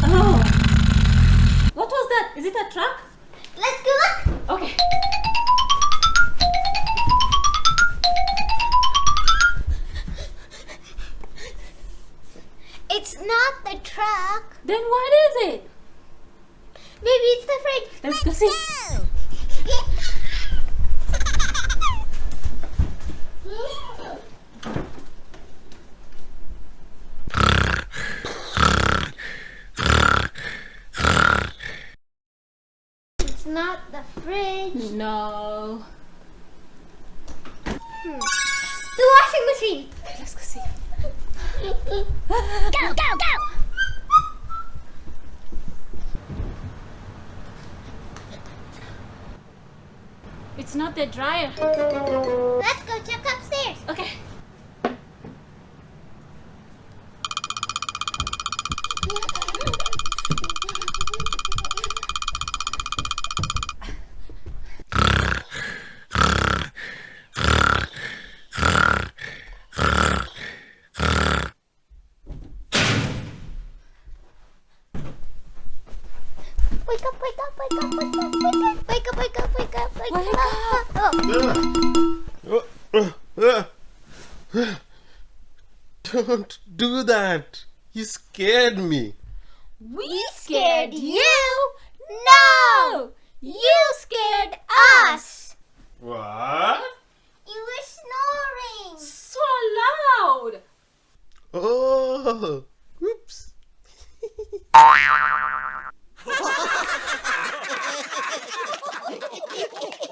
Oh. What was that? Is it a truck? Let's go look. Okay. It's not the truck. Then what is it? Maybe it's the fridge. Let's go see. It's not the fridge. No. The washing machine. Let's go see. Go, go, go. It's not the dryer. Let's go check upstairs. Okay. Wake up, wake up, wake up, wake up, wake up, wake up, wake up, wake up, wake Wake up. Oh. Don't do that. You scared me. We scared you? No! You scared us. What? You were snoring. So loud. Oh, oops.